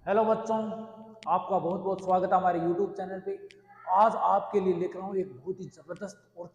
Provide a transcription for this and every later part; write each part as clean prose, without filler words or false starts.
Hello बच्चों, आपका बहुत बहुत स्वागत है हमारे YouTube चैनल पे। आज आपके लिए लेकर आऊँ एक बहुत ही जबरदस्त और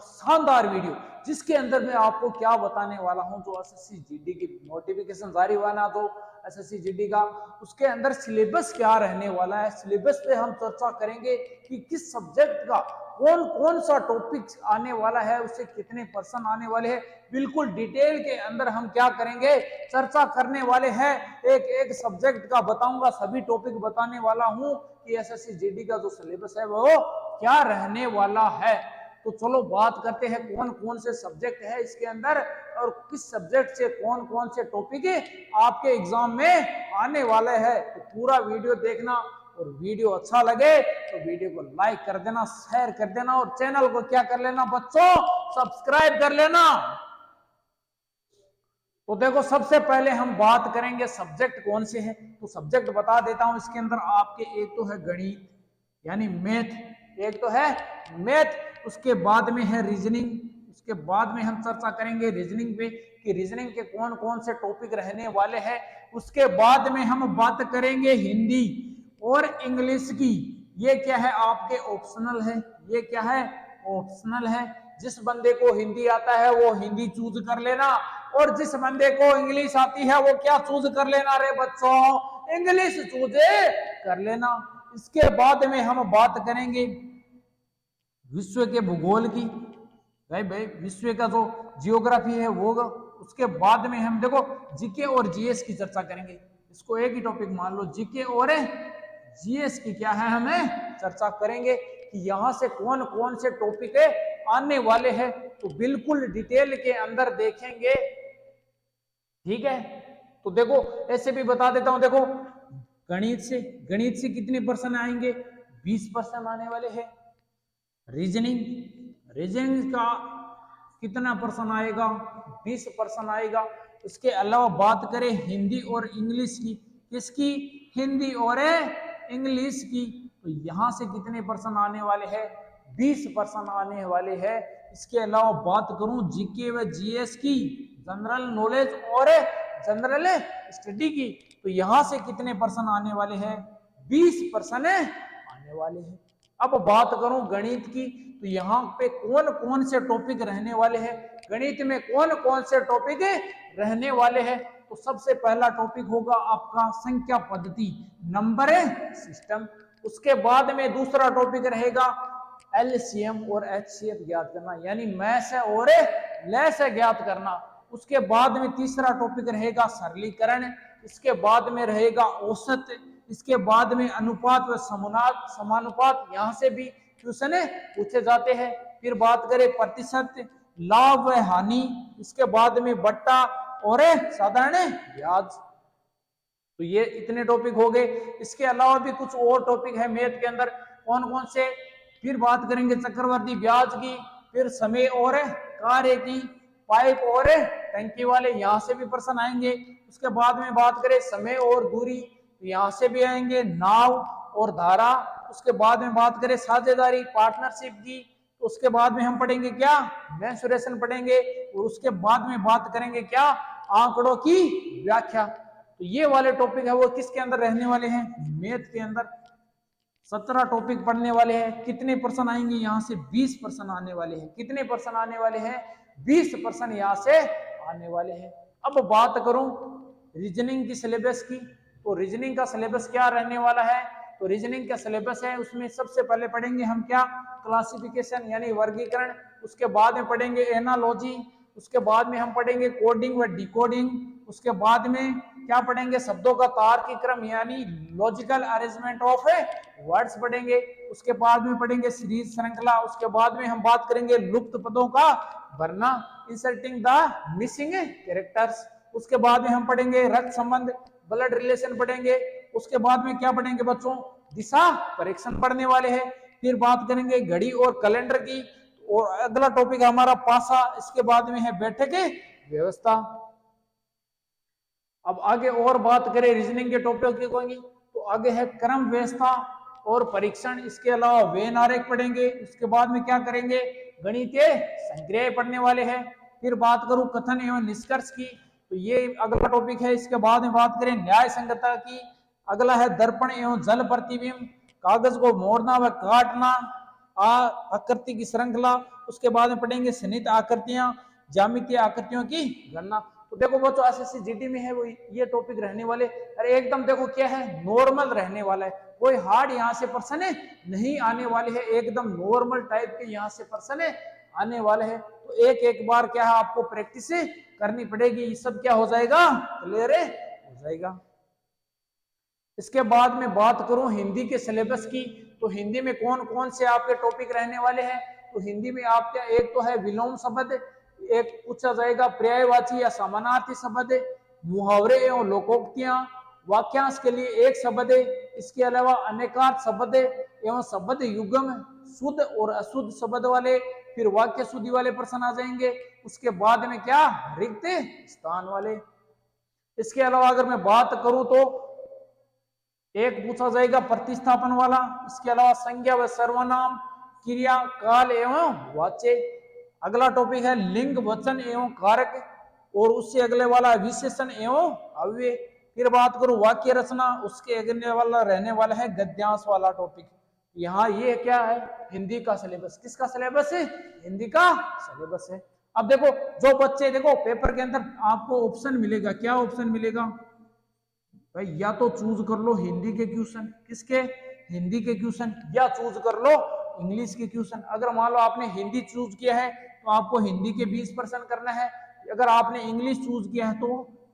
शानदार वीडियो, जिसके अंदर मैं आपको क्या बताने वाला हूँ। जो एसएससी जीडी की नोटिफिकेशन जारी हुआ ना, तो एसएससी जीडी का उसके अंदर सिलेबस क्या रहने वाला है। सिलेबस पे हम चर्चा करेंगे कि किस सब्जेक्ट का कौन कौन सा टॉपिक आने वाला है, उससे कितने पर्सन आने वाले हैं। बिल्कुल डिटेल के अंदर हम क्या करेंगे, चर्चा करने वाले हैं। एक एक सब्जेक्ट का बताऊंगा, सभी टॉपिक बताने वाला हूं कि एसएससी जीडी का जो सिलेबस है वो क्या रहने वाला है। तो चलो बात करते हैं कौन कौन से सब्जेक्ट है इसके अंदर और किस सब्जेक्ट से कौन कौन से टॉपिक आपके एग्जाम में आने वाले हैं। तो पूरा वीडियो देखना, और वीडियो अच्छा लगे तो वीडियो को लाइक कर देना, शेयर कर देना, और चैनल को क्या कर लेना बच्चों, सब्सक्राइब कर लेना। तो देखो, सबसे पहले हम बात करेंगे सब्जेक्ट कौन से हैं। तो सब्जेक्ट बता देता हूं इसके अंदर आपके। एक तो है गणित यानी मैथ, एक तो है मैथ, उसके बाद में है रीजनिंग। उसके बाद में हम चर्चा करेंगे रीजनिंग पे कि रीजनिंग के कौन कौन से टॉपिक रहने वाले हैं। उसके बाद में हम बात करेंगे हिंदी और इंग्लिश की। ये क्या है, आपके ऑप्शनल है। ये क्या है, ऑप्शनल है। जिस बंदे को हिंदी आता है वो हिंदी चूज कर लेना, और जिस बंदे को इंग्लिश आती है वो क्या चूज कर लेना रे बच्चों, इंग्लिश चूज कर लेना। इसके बाद में हम बात करेंगे विश्व के भूगोल की। भाई विश्व का जो जियोग्राफी है वो। उसके बाद में हम देखो जीके और जीएस की चर्चा करेंगे। इसको एक ही टॉपिक मान लो, जीके और जीएस की क्या है, हमें चर्चा करेंगे कि यहां से कौन कौन से टॉपिक आने वाले हैं। तो बिल्कुल डिटेल के अंदर देखेंगे, ठीक है। तो देखो ऐसे भी बता देता हूं, देखो गणित से कितने पर्सन आएंगे, 20% आने वाले हैं। रीजनिंग रीजनिंग का कितना पर्सन आएगा, 20% आएगा। उसके अलावा बात करें हिंदी और इंग्लिश की, किसकी, हिंदी और इंग्लिश की, तो यहां से कितने पर्सन आने वाले हैं, 20% आने वाले हैं। इसके अलावा बात करूं जीके व जीएस की, जनरल नॉलेज और जनरल स्टडी की, तो यहां से कितने पर्सन आने वाले हैं, 20% आने वाले हैं। अब बात करूं गणित की, तो यहाँ पे कौन कौन से टॉपिक रहने वाले हैं, गणित में कौन कौन से टॉपिक रहने वाले हैं। तो सबसे पहला टॉपिक होगा आपका संख्या पद्धति, नंबर सिस्टम। उसके बाद में दूसरा टॉपिक रहेगा एलसीएम और एचसीएफ ज्ञात करना, यानी मैस और लेस ज्ञात करना। उसके बाद में तीसरा टॉपिक रहेगा सरलीकरण। इसके बाद में रहेगा औसत। इसके बाद में अनुपात व समानुपात, यहां से भी क्वेश्चन पूछे जाते हैं। फिर बात करें प्रतिशत, लाभ व हानि। इसके बाद में बट्टा और साधारण ब्याज। तो ये इतने टॉपिक हो गए। इसके अलावा भी कुछ और टॉपिक है मैथ के अंदर, कौन कौन से। फिर बात करेंगे चक्रवर्ती ब्याज की, फिर समय और कार्य की, पाइप और टंकी वाले, यहां से भी प्रश्न आएंगे। उसके बाद में बात करें समय और दूरी, तो यहां से भी आएंगे नाव और धारा। उसके बाद में बात करें साझेदारी पार्टनरशिप की, तो उसके बाद में हम पढ़ेंगे क्या, मेंसुरेशन पढ़ेंगे। और उसके बाद में बात करेंगे क्या, आंकड़ों की व्याख्या। तो ये वाले टॉपिक है वो किसके अंदर रहने वाले हैं, मैथ के अंदर। 17 टॉपिक पढ़ने वाले हैं। कितने पर्सन आएंगे, यहां से 20% आने वाले हैं। कितने पर्सन आने वाले हैं, 20% यहां से आने वाले हैं। अब बात करूं रीजनिंग की सिलेबस की, तो रीजनिंग का सिलेबस क्या रहने वाला है। तो रीजनिंग का सिलेबस है, उसमें सबसे पहले पढ़ेंगे हम क्या, क्लासिफिकेशन यानी वर्गीकरण। उसके बाद में पढ़ेंगे एनालॉजी। उसके बाद में हम पढ़ेंगे कोडिंग व डिकोडिंग। उसके बाद में क्या पढ़ेंगे, शब्दों का तार्किक क्रम यानी लॉजिकल अरेंजमेंट ऑफ वर्ड्स पढ़ेंगे। उसके बाद में पढ़ेंगे सीरीज श्रृंखला। उसके बाद में हम बात करेंगे लुप्त पदों का भरना, इंसर्टिंग द मिसिंग कैरेक्टर्स। उसके बाद में हम पढ़ेंगे रक्त संबंध, ब्लड रिलेशन पढ़ेंगे। उसके बाद में क्या पढ़ेंगे बच्चों, दिशा परीक्षण पढ़ने वाले हैं। फिर बात करेंगे घड़ी और कैलेंडर की, और अगला टॉपिक हमारा पासा। इसके बाद में है बैठक व्यवस्था। अब आगे और बात करें रीजनिंग के टॉपिक की होंगी, तो आगे है क्रम व्यवस्था और परीक्षण। इसके अलावा वेन आरेख पढ़ेंगे। उसके बाद में क्या करेंगे, गणितीय संग्रह पढ़ने वाले हैं। फिर बात करूं कथन एवं निष्कर्ष की, तो ये अगला टॉपिक है। इसके बाद में बात करें न्याय संगतता की, अगला है दर्पण एवं जल प्रतिबिंब, कागज को मोड़ना व काटना, आकृति की श्रृंखला। उसके बाद में पढ़ेंगे सन्निहित आकृतियां, ज्यामितीय आकृतियों की गणना। तो देखो बच्चों एसएससी जीडी में है वो ये टॉपिक रहने वाले, अरे एकदम देखो क्या है, नॉर्मल रहने वाला है, कोई हार्ड यहाँ से प्रश्न नहीं आने वाले है, एकदम नॉर्मल टाइप के यहाँ से प्रश्न आने वाले हैं। तो एक एक बार क्या है आपको प्रैक्टिस करनी पड़ेगी, ये सब क्या हो जाएगा, क्लियर हो जाएगा। इसके बाद में बात करूं हिंदी के सिलेबस की, तो हिंदी में कौन कौन से आपके टॉपिक रहने वाले हैं। तो हिंदी में आपका एक तो है विलोम शब्द, एक पूछा जाएगा पर्यायवाची या समानार्थी शब्द, मुहावरे एवं लोकोक्तियां, वाक्यांश के लिए एक शब्द है, इसके अलावा अनेकार्थ शब्द एवं शब्द युग्म, शुद्ध और अशुद्ध शब्द वाले, फिर वाक्य शुद्धि वाले प्रश्न आ जाएंगे। उसके बाद में क्या, रिक्त स्थान वाले। इसके अलावा अगर मैं बात करूं तो एक पूछा जाएगा प्रतिस्थापन वाला, इसके अलावा संज्ञा व सर्वनाम, क्रिया, काल एवं वाच्य। अगला टॉपिक है लिंग, वचन एवं कारक, और उससे अगले वाला विशेषण एवं अव्यय। फिर बात करूं वाक्य रचना, उसके अगले वाला रहने वाला है गद्यांश वाला टॉपिक। यहाँ ये क्या है, हिंदी का सिलेबस। किसका सिलेबस है, हिंदी का सिलेबस है। अब देखो जो बच्चे, देखो पेपर के अंदर आपको ऑप्शन मिलेगा, क्या ऑप्शन मिलेगा भाई, या तो चूज कर लो हिंदी के क्वेश्चन, किसके, हिंदी के क्वेश्चन, या चूज कर लो इंग्लिश के क्वेश्चन। अगर मान लो आपने हिंदी चूज किया है तो आपको हिंदी के 20% करना है, अगर आपने इंग्लिश चूज किया है तो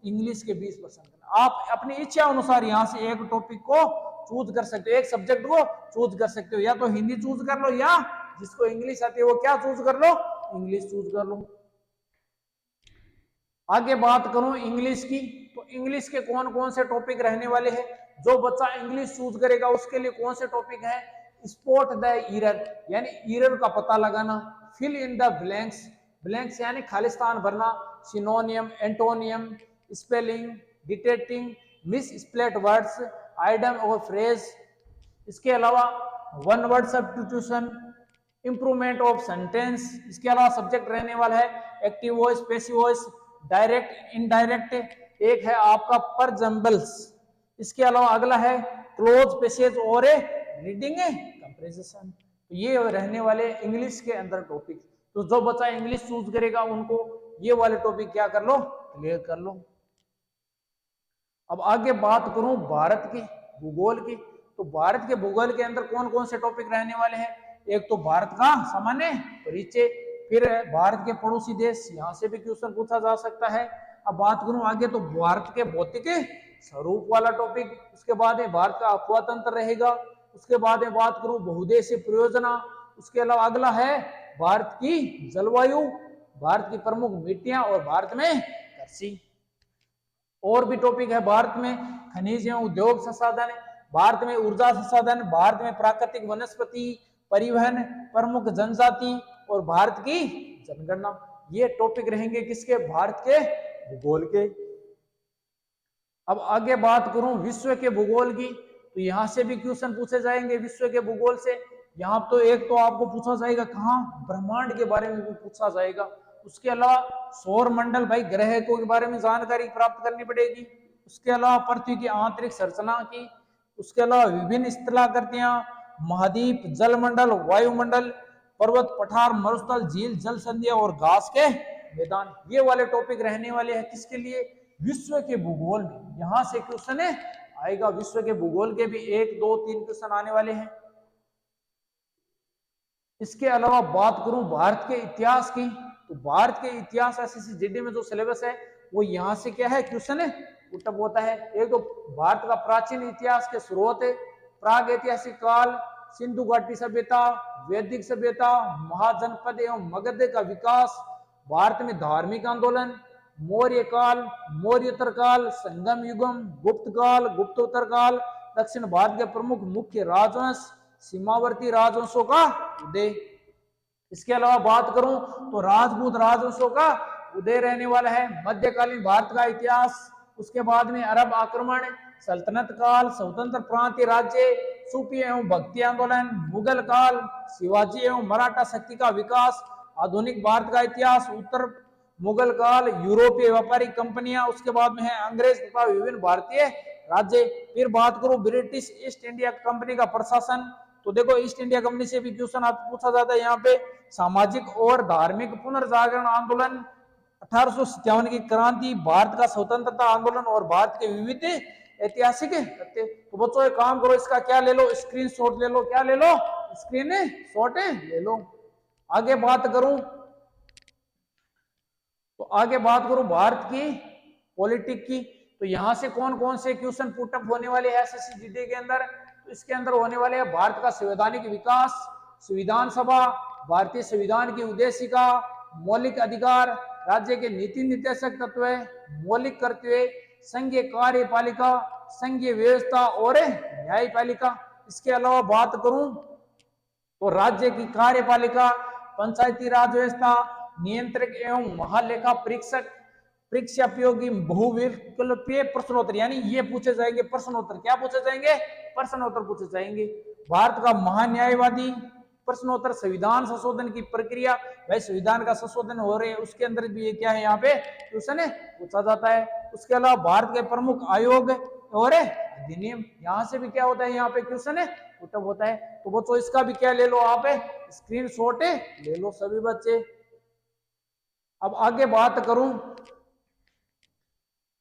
इंग्लिश के 20% करना। आप अपनी इच्छा अनुसार यहाँ से एक टॉपिक को चूज कर सकते हो, एक सब्जेक्ट को चूज कर सकते हो, या तो हिंदी चूज कर लो, या जिसको इंग्लिश आती है वो क्या चूज कर लो, इंग्लिश चूज कर लो। आगे बात करूं इंग्लिश की, तो इंग्लिश के कौन कौन से टॉपिक रहने वाले हैं। जो बच्चा इंग्लिश चूज करेगा उसके लिए कौन से टॉपिक है, स्पॉट द एरर, यानी एरर का पता लगाना, fill in the blanks, blanks यानी खालिस्तान भरना, synonym, antonym, spelling, detecting misspelt words, idiom और फ्रेज। इसके अलावा one word substitution, improvement of sentence. इसके अलावा सब्जेक्ट रहने वाला है active voice, passive voice, direct, indirect. एक है आपका परजम्बल्स। इसके अलावा अगला है क्लोज पैसेज और रीडिंग कंप्रेशन। तो ये रहने वाले इंग्लिश के अंदर टॉपिक। तो जो बच्चा इंग्लिश चूज करेगा उनको ये वाले टॉपिक क्या कर लो, क्लियर कर लो। अब आगे बात करूं भारत के भूगोल की, तो भारत के भूगोल के अंदर कौन कौन से टॉपिक रहने वाले हैं। एक तो भारत का सामान्य परिचय, फिर भारत के पड़ोसी देश, यहाँ से भी क्वेश्चन पूछा जा सकता है। अब बात करूं आगे तो भारत के भौतिक स्वरूप वाला टॉपिक, उसके बाद में भारत का अफवाह तंत्र रहेगा, उसके बाद में बात करूं बहुउद्देशीय परियोजना, उसके अलावा अगला है भारत की जलवायु, भारत की प्रमुख मिट्टियां और भारत में कृषि। और भी टॉपिक है भारत में खनिज एवं उद्योग संसाधन, भारत में ऊर्जा संसाधन, भारत में प्राकृतिक वनस्पति, परिवहन, प्रमुख जनजाति और भारत की जनगणना। ये टॉपिक रहेंगे किसके, भारत के भूगोल के। अब आगे बात करूं विश्व के भूगोल की, तो यहां से भी क्वेश्चन पूछे जाएंगे विश्व के भूगोल से। यहाँ तो एक तो आपको पूछा जाएगा कहाँ, ब्रह्मांड के बारे में भी पूछा जाएगा। उसके अलावा सौर मंडल, भाई ग्रह के बारे में जानकारी प्राप्त करनी पड़ेगी। उसके अलावा पृथ्वी की आंतरिक संरचना की, उसके अलावा विभिन्न स्थलाकृतियां, महाद्वीप, जलमंडल, वायुमंडल, पर्वत, पठार, मरुस्थल, झील, जल संधियां और घास के मैदान। ये वाले टॉपिक रहने वाले हैं किसके लिए, विश्व के भूगोल में। यहां से क्वेश्चन आएगा, विश्व के भूगोल के भी 1 2 3 क्वेश्चन आने वाले हैं। इसके अलावा बात करूं भारत के इतिहास की, तो भारत के इतिहास एसएससी जीडी में जो सिलेबस है वो यहाँ से क्या है क्वेश्चन पुटअप होता है। एक तो भारत का प्राचीन इतिहास के स्रोत है, प्राग ऐतिहासिक काल, सिंधु घाटी सभ्यता, वैदिक सभ्यता, महाजनपद एवं मगध का विकास, भारत में धार्मिक आंदोलन, मौर्य काल, मौर्योत्तर काल, संगम युगम, गुप्त काल, गुप्तोत्तर काल, दक्षिण भारत के प्रमुख मुख्य राजवंश, सीमावर्ती राजवंशों का उदय। इसके अलावा बात करूं तो राजपूत राजवंशों का उदय रहने वाला है। मध्यकालीन भारत का इतिहास, उसके बाद में अरब आक्रमण, सल्तनत काल, स्वतंत्र प्रांतीय राज्य, सूफी एवं भक्ति आंदोलन, मुगल काल, शिवाजी एवं मराठा शक्ति का विकास, आधुनिक भारत का इतिहास, उत्तर मुगल काल, यूरोपीय व्यापारिक कंपनियां, उसके बाद में है अंग्रेज तथा विभिन्न भारतीय राज्य। फिर बात करूं ब्रिटिश ईस्ट इंडिया कंपनी का प्रशासन, तो देखो ईस्ट इंडिया कंपनी से भी क्वेश्चन आपको पूछा जाता है यहाँ पे। सामाजिक और धार्मिक पुनर्जागरण आंदोलन, 1857 की क्रांति, भारत का स्वतंत्रता आंदोलन और भारत के विविध ऐतिहासिक तथ्य। तो बच्चों एक काम करो, इसका क्या ले लो, स्क्रीनशॉट ले लो, क्या ले लो, स्क्रीन शॉट ले लो। आगे बात करूं तो आगे बात करूं भारत की पॉलिटिक की, तो यहां से कौन कौन से क्वेश्चन पुटअप होने वाले हैं एसएससी जीडी के अंदर, तो इसके अंदर होने वाले हैं भारत का संवैधानिक विकास, संविधान सभा, भारतीय संविधान की उद्देशिका, मौलिक अधिकार, राज्य के नीति निर्देशक तत्व, मौलिक कर्तव्य, संघीय कार्यपालिका, संघीय व्यवस्था और न्यायपालिका। इसके अलावा बात करूं तो राज्य की कार्यपालिका, पंचायती राज व्यवस्था, नियंत्रक एवं महालेखा परीक्षक, परीक्षापयोगी बहुविकल्पीय प्रश्नोत्तर, यानी ये पूछे जाएंगे प्रश्नोत्तर। क्या पूछे जाएंगे, प्रश्नोत्तर पूछे जाएंगे। भारत का महान्यायवादी, प्रश्नोत्तर, संविधान संशोधन की प्रक्रिया, भाई संविधान का संशोधन हो रहे हैं उसके अंदर भी ये क्या है यहाँ पे क्वेश्चन पूछा जाता है। उसके अलावा भारत के प्रमुख आयोग और अधिनियम, यहाँ से भी क्या होता है, यहाँ पे क्वेश्चन पुटअप होता है। तो बच्चों इसका भी क्या ले लो आप, स्क्रीनशॉट ले लो सभी बच्चे। अब आगे बात करूं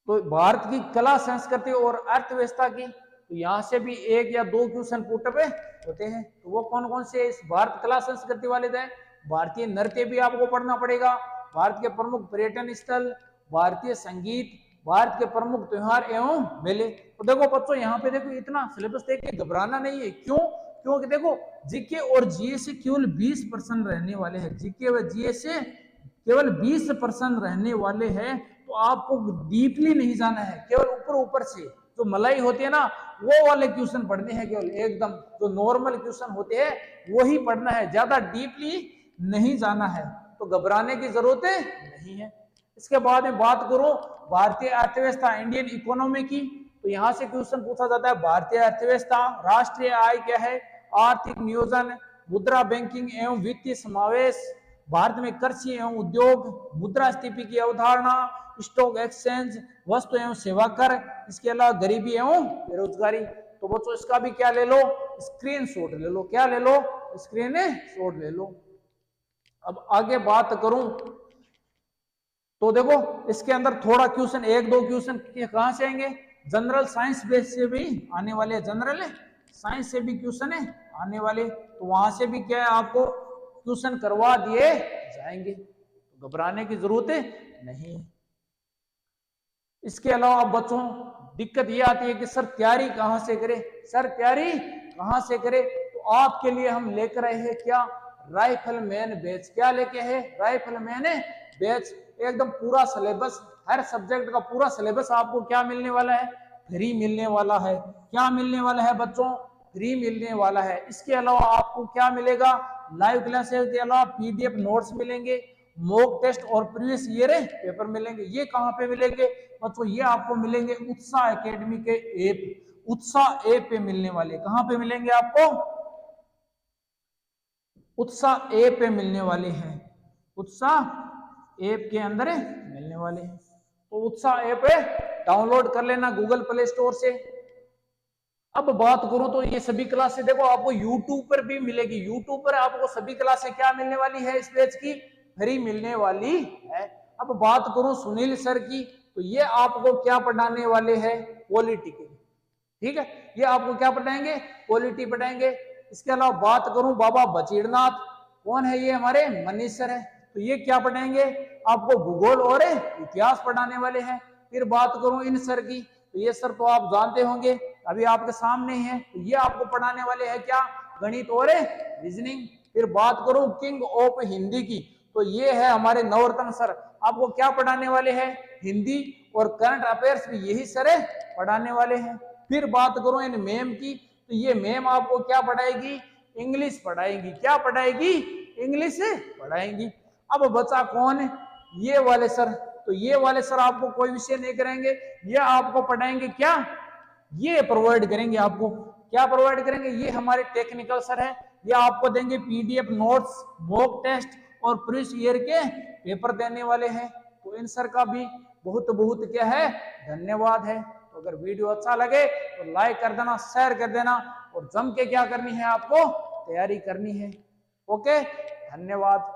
तो भारत की कला संस्कृति और अर्थव्यवस्था की, तो यहां से भी एक या दो क्वेश्चन पुटअप होते हैं। तो वो कौन कौन से इस भारत कला संस्कृति वाले थे, भारतीय नृत्य भी आपको पढ़ना पड़ेगा, भारत के प्रमुख पर्यटन स्थल, भारतीय संगीत, भारत के प्रमुख त्योहार एवं मेले। तो देखो बच्चों यहाँ पे देखो इतना सिलेबस देख के घबराना नहीं है। क्यों, क्योंकि देखो जीके और जीएस से केवल 20% रहने वाले हैं, जीके व जीएस से केवल 20% रहने वाले हैं। तो आपको डीपली नहीं जाना है, केवल ऊपर ऊपर से जो मलाई होती है ना वो वाले क्वेश्चन पढ़ने हैं, केवल एकदम जो नॉर्मल क्वेश्चन होते हैं वही पढ़ना है, ज्यादा डीपली नहीं जाना है। तो घबराने की जरूरत नहीं है। इसके बाद में बात करूं भारतीय अर्थव्यवस्था, इंडियन इकोनॉमी की, तो यहां से क्वेश्चन पूछा जाता है भारतीय अर्थव्यवस्था, राष्ट्रीय आय क्या है, आर्थिक नियोजन, मुद्रा बैंकिंग एवं वित्तीय समावेश, भारत में कृषि एवं उद्योग, मुद्रास्फीति की अवधारणा, स्टॉक एक्सचेंज, वस्तु एवं सेवा कर, इसके अलावा गरीबी एवं बेरोजगारी। तो बच्चों इसका भी क्या ले लो, स्क्रीनशॉट ले लो, क्या ले लो, स्क्रीनशॉट ले लो। अब आगे बात करूं तो देखो इसके अंदर थोड़ा क्वेश्चन, एक दो क्वेश्चन कहां से आएंगे, जनरल साइंस बेस से भी आने वाले, जनरल साइंस से भी क्वेश्चन आने वाले। तो वहां से भी क्या है आपको क्वेश्चन करवा दिए जाएंगे, तो घबराने की जरूरत नहीं है। इसके अलावा बच्चों दिक्कत ये आती है कि सर तैयारी कहां से करें, सर तैयारी कहां से करें, तो आपके लिए हम लेकर आए हैं क्या, राइफलमैन बैच। क्या लेके है, राइफलमैन बैच। एकदम पूरा सिलेबस, हर सब्जेक्ट का पूरा सिलेबस आपको क्या मिलने वाला है, फ्री मिलने वाला है। क्या मिलने वाला है बच्चों, फ्री मिलने वाला है। इसके अलावा आपको क्या मिलेगा, लाइव क्लासेस के अलावा पीडीएफ नोट्स मिलेंगे, मॉक टेस्ट और प्रीवियस ईयर पेपर मिलेंगे। ये कहां पे मिलेंगे बच्चों, ये आपको मिलेंगे उत्साह एकेडमी के ऐप, उत्साह ऐप पे मिलने वाले। कहां पे मिलेंगे आपको, उत्साह ऐप पे मिलने वाले हैं, उत्साह ऐप के अंदर मिलने वाले हैं। तो उत्साह ऐप डाउनलोड कर लेना गूगल प्ले स्टोर से। अब बात करूं तो ये सभी क्लासें देखो आपको यूट्यूब पर भी मिलेगी, यूट्यूब पर आपको सभी क्लासें क्या मिलने वाली है, इस बैच की फ्री मिलने वाली है। अब बात करूं सुनील सर की, तो ये आपको क्या पढ़ाने वाले हैं, पॉलिटिकल, ठीक है, ये आपको क्या पढ़ाएंगे, पॉलिटी पढ़ाएंगे। इसके अलावा बात करूं बाबा बचीरनाथ, कौन है ये, हमारे मनीष सर है, तो ये क्या पढ़ाएंगे आपको, भूगोल और इतिहास पढ़ाने वाले हैं। फिर बात करूं इन सर की, तो ये सर तो आप जानते होंगे, अभी आपके सामने ही है, तो ये आपको पढ़ाने वाले हैं क्या, गणित और रीजनिंग। फिर बात करूं किंग ऑफ हिंदी की, तो ये है हमारे नवरत्न सर, आपको क्या पढ़ाने वाले हैं, हिंदी और करंट अफेयर्स भी यही सर पढ़ाने वाले हैं। फिर बात करूं इन मैम की, तो ये मैम आपको क्या पढ़ाएगी, इंग्लिश पढ़ाएगी। क्या पढ़ाएगी, इंग्लिश पढ़ाएंगी। अब बचा कौन है, ये वाले सर, तो ये वाले सर आपको कोई विषय नहीं करेंगे, ये आपको पढ़ाएंगे क्या, ये प्रोवाइड करेंगे आपको, क्या प्रोवाइड करेंगे, ये हमारे टेक्निकल सर है, ये आपको देंगे पीडीएफ नोट्स, मॉक टेस्ट और प्रीवियस ईयर के पेपर देने वाले हैं। तो इन सर का भी बहुत बहुत क्या है, धन्यवाद है। तो अगर वीडियो अच्छा लगे तो लाइक कर देना, शेयर कर देना और जम के क्या करनी है आपको, तैयारी करनी है। ओके, धन्यवाद।